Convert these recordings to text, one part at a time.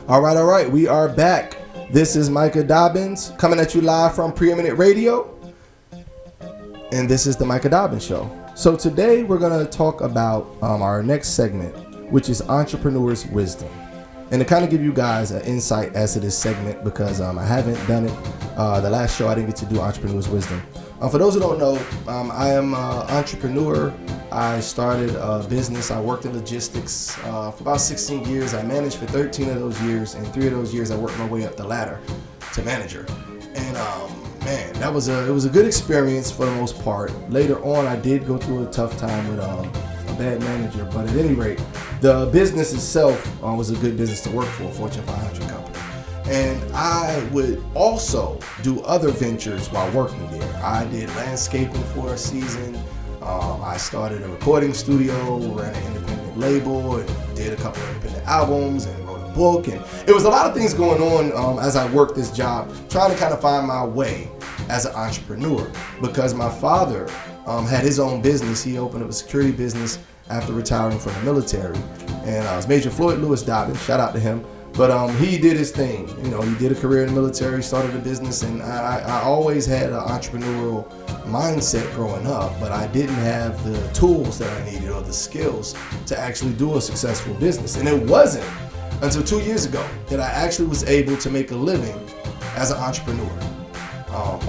All right. We are back. This is Micah Dobbins coming at you live from Preeminent Radio. And this is the Micah Dobbins Show. So today we're going to talk about our next segment, which is Entrepreneur's Wisdom. And to kind of give you guys an insight as to this segment, because I haven't done it. The last show I didn't get to do Entrepreneur's Wisdom. For those who don't know, I am an entrepreneur. I started a business. I worked in logistics for about 16 years. I managed for 13 of those years. And 3 of those years I worked my way up the ladder to manager. And man, it was a good experience for the most part. Later on, I did go through a tough time with a bad manager. But at any rate, the business itself was a good business to work for, a Fortune 500 company. And I would also do other ventures while working there. I did landscaping for a season. I started a recording studio, ran an independent label, and did a couple of independent albums, and wrote a book. And it was a lot of things going on as I worked this job, trying to kind of find my way as an entrepreneur. Because my father had his own business. He opened up a security business after retiring from the military. And it was Major Floyd Lewis Dobbins, shout out to him. But he did his thing. You know, he did a career in the military, started a business, and I always had an entrepreneurial mindset growing up, but I didn't have the tools that I needed or the skills to actually do a successful business. And it wasn't until 2 years ago that I actually was able to make a living as an entrepreneur.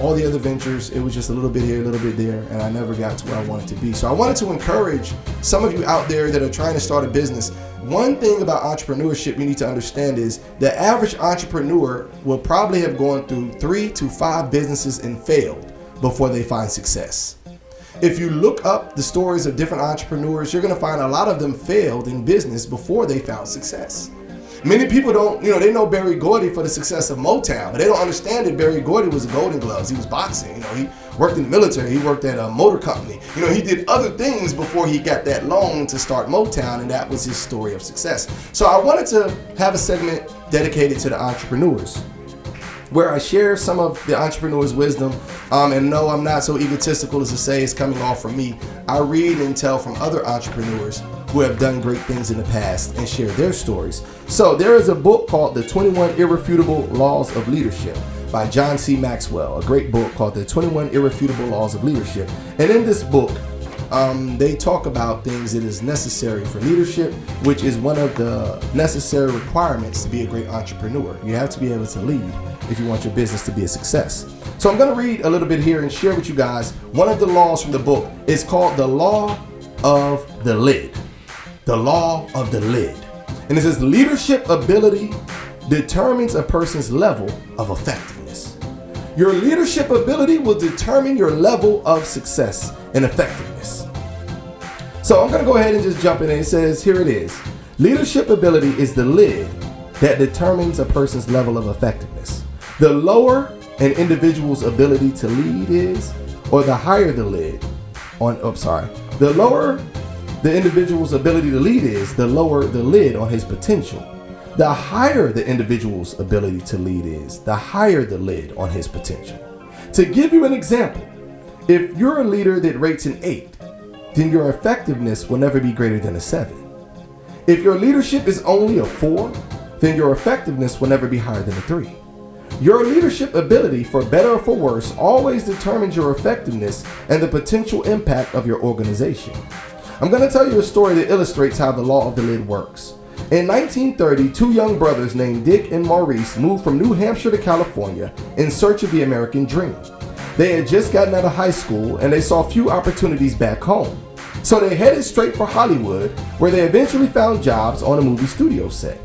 All the other ventures, it was just a little bit here, a little bit there, and I never got to where I wanted to be. So I wanted to encourage some of you out there that are trying to start a business. One thing about entrepreneurship you need to understand is the average entrepreneur will probably have gone through 3 to 5 businesses and failed before they find success. If you look up the stories of different entrepreneurs, you're going to find a lot of them failed in business before they found success. Many people don't, they know Berry Gordy for the success of Motown, but they don't understand that Berry Gordy was a Golden Gloves. He was boxing, he worked in the military, he worked at a motor company. He did other things before he got that loan to start Motown, and that was his story of success. So I wanted to have a segment dedicated to the entrepreneurs, where I share some of the entrepreneur's wisdom. And no, I'm not so egotistical as to say it's coming all from me. I read and tell from other entrepreneurs who have done great things in the past and share their stories. So there is a book called The 21 Irrefutable Laws of Leadership by John C. Maxwell, a great book called The 21 Irrefutable Laws of Leadership. And in this book, they talk about things that is necessary for leadership, which is one of the necessary requirements to be a great entrepreneur. You have to be able to lead if you want your business to be a success. So I'm going to read a little bit here and share with you guys one of the laws from the book. It's called the Law of the Lid. The Law of the Lid. And it says leadership ability determines a person's level of effectiveness. Your leadership ability will determine your level of success and effectiveness. So I'm going to go ahead and just jump in. It says, here it is. Leadership ability is the lid that determines a person's level of effectiveness. The lower an individual's ability to lead is, or the higher the lid the lower the individual's ability to lead is, the lower the lid on his potential. The higher the individual's ability to lead is, the higher the lid on his potential. To give you an example, if you're a leader that rates an 8, then your effectiveness will never be greater than a 7. If your leadership is only a 4, then your effectiveness will never be higher than a 3. Your leadership ability, for better or for worse, always determines your effectiveness and the potential impact of your organization. I'm going to tell you a story that illustrates how the law of the lid works. In 1930, 2 young brothers named Dick and Maurice moved from New Hampshire to California in search of the American dream. They had just gotten out of high school and they saw few opportunities back home. So they headed straight for Hollywood, where they eventually found jobs on a movie studio set.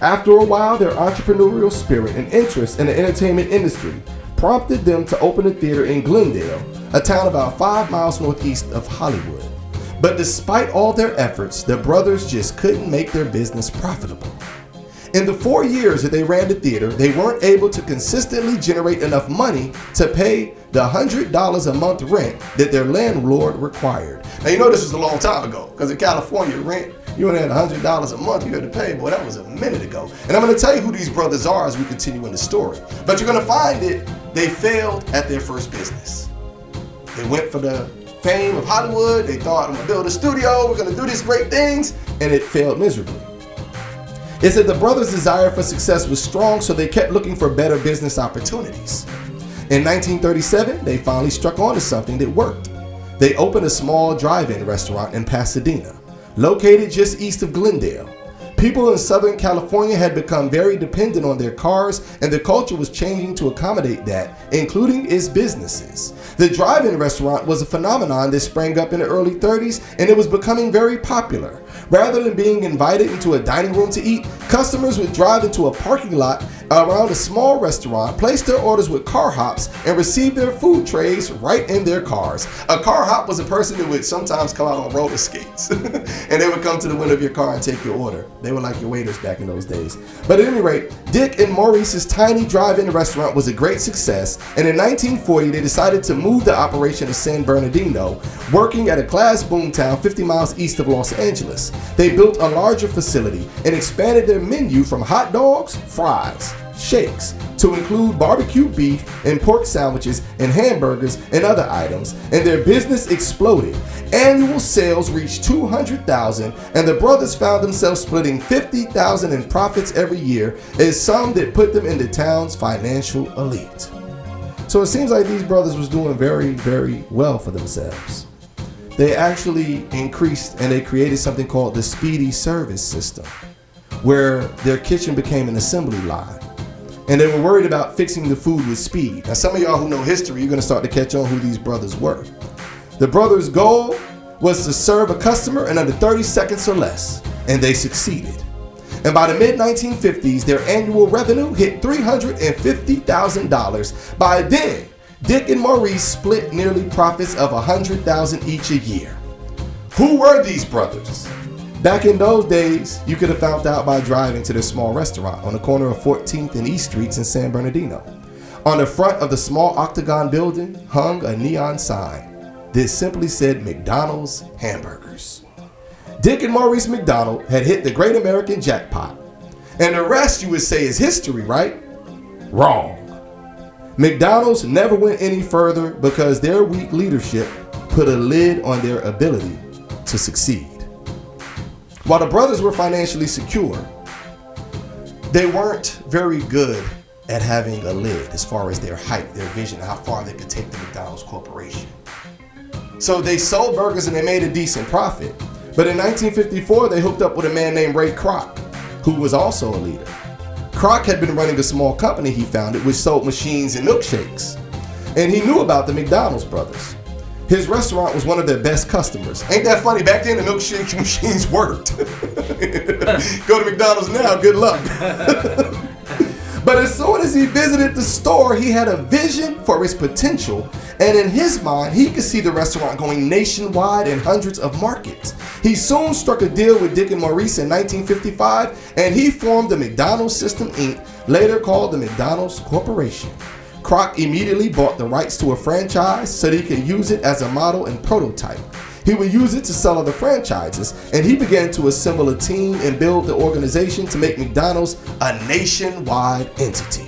After a while, their entrepreneurial spirit and interest in the entertainment industry prompted them to open a theater in Glendale, a town about 5 miles northeast of Hollywood. But despite all their efforts, the brothers just couldn't make their business profitable. In the 4 years that they ran the theater, they weren't able to consistently generate enough money to pay the $100 a month rent that their landlord required. Now, this was a long time ago, because in California, rent, you only had $100 a month you had to pay. Boy, that was a minute ago. And I'm going to tell you who these brothers are as we continue in the story. But you're going to find that they failed at their first business. They went for the fame of Hollywood. They thought, I'm going to build a studio. We're going to do these great things. And it failed miserably. It said the brothers' desire for success was strong, so they kept looking for better business opportunities. In 1937, they finally struck onto something that worked. They opened a small drive-in restaurant in Pasadena, located just east of Glendale. People in Southern California had become very dependent on their cars, and the culture was changing to accommodate that, including its businesses. The drive-in restaurant was a phenomenon that sprang up in the early 30s, and it was becoming very popular. Rather than being invited into a dining room to eat, customers would drive into a parking lot around a small restaurant, place their orders with car hops, and receive their food trays right in their cars. A car hop was a person who would sometimes come out on roller skates, and they would come to the window of your car and take your order. They were like your waiters back in those days. But at any rate, Dick and Maurice's tiny drive-in restaurant was a great success, and in 1940 they decided to move the operation to San Bernardino, working at a class boomtown 50 miles east of Los Angeles. They built a larger facility and expanded their menu from hot dogs, fries, shakes, to include barbecue beef and pork sandwiches and hamburgers and other items, and their business exploded. Annual sales reached $200,000, and the brothers found themselves splitting $50,000 in profits every year, as some that put them in the town's financial elite. So it seems like these brothers was doing very, very well for themselves. They actually increased and they created something called the Speedy Service System, where their kitchen became an assembly line. And they were worried about fixing the food with speed. Now, some of y'all who know history, you're going to start to catch on who these brothers were. The brothers' goal was to serve a customer in under 30 seconds or less, and they succeeded. And by the mid-1950s, their annual revenue hit $350,000. By then, Dick and Maurice split nearly profits of $100,000 each a year. Who were these brothers? Back in those days, you could have found out by driving to this small restaurant on the corner of 14th and East Streets in San Bernardino. On the front of the small octagon building hung a neon sign that simply said McDonald's Hamburgers. Dick and Maurice McDonald had hit the great American jackpot. And the rest you would say is history, right? Wrong. McDonald's never went any further because their weak leadership put a lid on their ability to succeed. While the brothers were financially secure, they weren't very good at having a lid as far as their height, their vision, how far they could take the McDonald's corporation. So they sold burgers and they made a decent profit. But in 1954, they hooked up with a man named Kroc, who was also a leader. Kroc had been running a small company he founded which sold machines and milkshakes. And he knew about the McDonald's brothers. His restaurant was one of their best customers. Ain't that funny? Back then, the milkshake machines worked. Go to McDonald's now, good luck. But as soon as he visited the store, he had a vision for its potential. And in his mind, he could see the restaurant going nationwide in hundreds of markets. He soon struck a deal with Dick and Maurice in 1955, and he formed the McDonald's System, Inc., later called the McDonald's Corporation. Kroc immediately bought the rights to a franchise so that he could use it as a model and prototype. He would use it to sell other franchises, and he began to assemble a team and build the organization to make McDonald's a nationwide entity.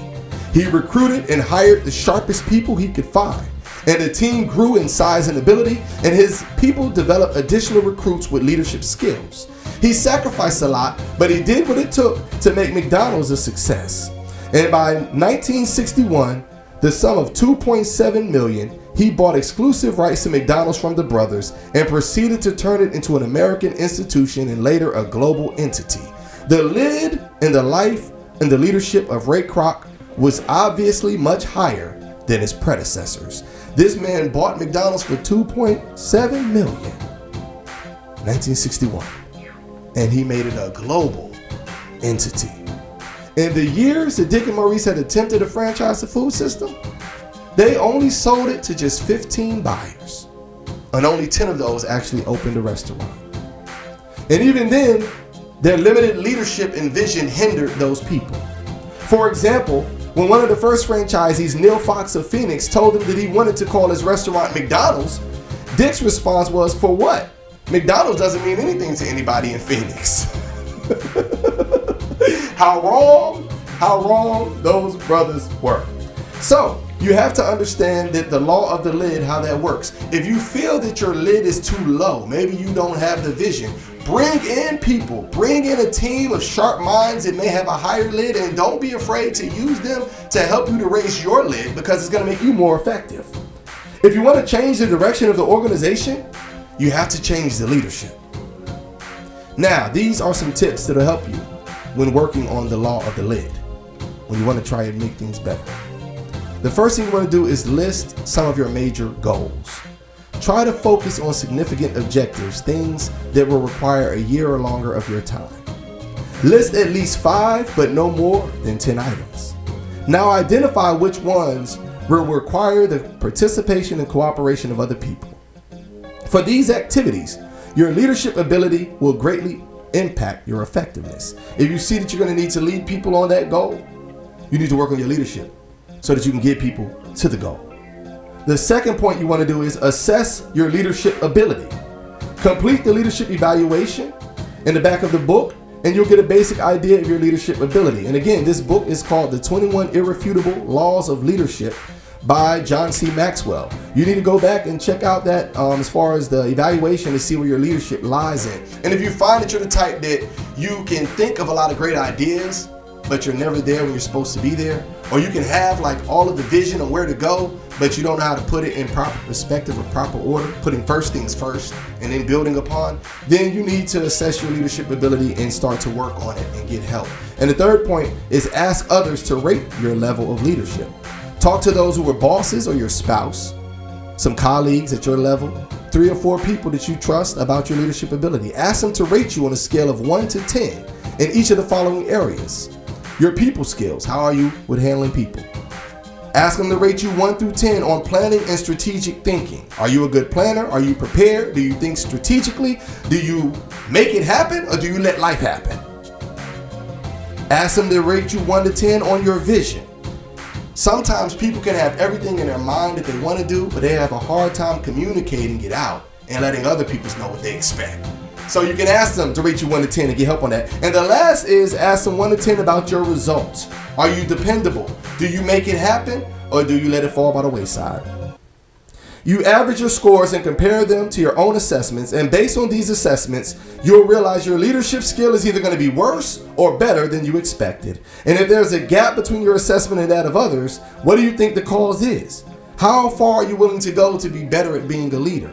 He recruited and hired the sharpest people he could find, and the team grew in size and ability, and his people developed additional recruits with leadership skills. He sacrificed a lot, but he did what it took to make McDonald's a success. And by 1961, the sum of $2.7 million, he bought exclusive rights to McDonald's from the brothers and proceeded to turn it into an American institution and later a global entity. The lid in the life and the leadership of Ray Kroc was obviously much higher than his predecessors. This man bought McDonald's for $2.7 million, 1961, and he made it a global entity. In the years that Dick and Maurice had attempted to franchise the food system, they only sold it to just 15 buyers, and only 10 of those actually opened a restaurant. And even then, their limited leadership and vision hindered those people. For example, when one of the first franchisees, Neil Fox of Phoenix, told him that he wanted to call his restaurant McDonald's, Dick's response was, "For what? McDonald's doesn't mean anything to anybody in Phoenix." How wrong those brothers were. So, you have to understand that the law of the lid, how that works. If you feel that your lid is too low, maybe you don't have the vision, Bring in people. Bring in a team of sharp minds that may have a higher lid, and don't be afraid to use them to help you to raise your lid, because it's going to make you more effective. If you want to change the direction of the organization, you have to change the leadership. Now, these are some tips that will help you when working on the law of the lid, when you want to try and make things better. The first thing you want to do is list some of your major goals. Try to focus on significant objectives, things that will require a year or longer of your time. List at least 5, but no more than 10 items. Now identify which ones will require the participation and cooperation of other people. For these activities, your leadership ability will greatly impact your effectiveness. If you see that you're going to need to lead people on that goal, you need to work on your leadership so that you can get people to the goal. The second point you want to do is assess your leadership ability. Complete the leadership evaluation in the back of the book, and you'll get a basic idea of your leadership ability. And again, this book is called The 21 Irrefutable Laws of Leadership by C Maxwell. You need to go back and check out that as far as the evaluation to see where your leadership lies in. And if you find that you're the type that you can think of a lot of great ideas, but you're never there when you're supposed to be there, or you can have like all of the vision on where to go, but you don't know how to put it in proper perspective or proper order, putting first things first and then building upon, then you need to assess your leadership ability and start to work on it and get help. And the third point is ask others to rate your level of leadership. Talk to those who are bosses or your spouse, some colleagues at your level, 3 or 4 people that you trust about your leadership ability. Ask them to rate you on a scale of 1 to 10 in each of the following areas. Your people skills, how are you with handling people? Ask them to rate you 1 through 10 on planning and strategic thinking. Are you a good planner? Are you prepared? Do you think strategically? Do you make it happen, or do you let life happen? Ask them to rate you 1 to 10 on your vision. Sometimes people can have everything in their mind that they want to do, but they have a hard time communicating it out and letting other people know what they expect. So you can ask them to rate you 1 to 10 and get help on that. And the last is ask them 1 to 10 about your results. Are you dependable? Do you make it happen, or do you let it fall by the wayside? You average your scores and compare them to your own assessments, and based on these assessments, you'll realize your leadership skill is either going to be worse or better than you expected. And if there's a gap between your assessment and that of others, what do you think the cause is? How far are you willing to go to be better at being a leader?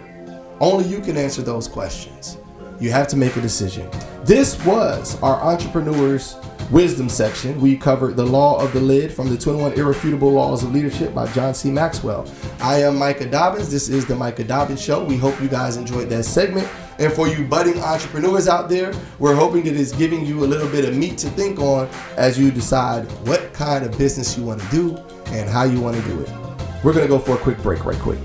Only you can answer those questions. You have to make a decision. This was our Entrepreneur's Wisdom section. We covered the law of the lid from the 21 Irrefutable Laws of Leadership by C Maxwell. I am Micah Dobbins. This is the Micah Dobbins Show. We hope you guys enjoyed that segment. And for you budding entrepreneurs out there, we're hoping that it's giving you a little bit of meat to think on as you decide what kind of business you want to do and how you want to do it. We're going to go for a quick break right quick.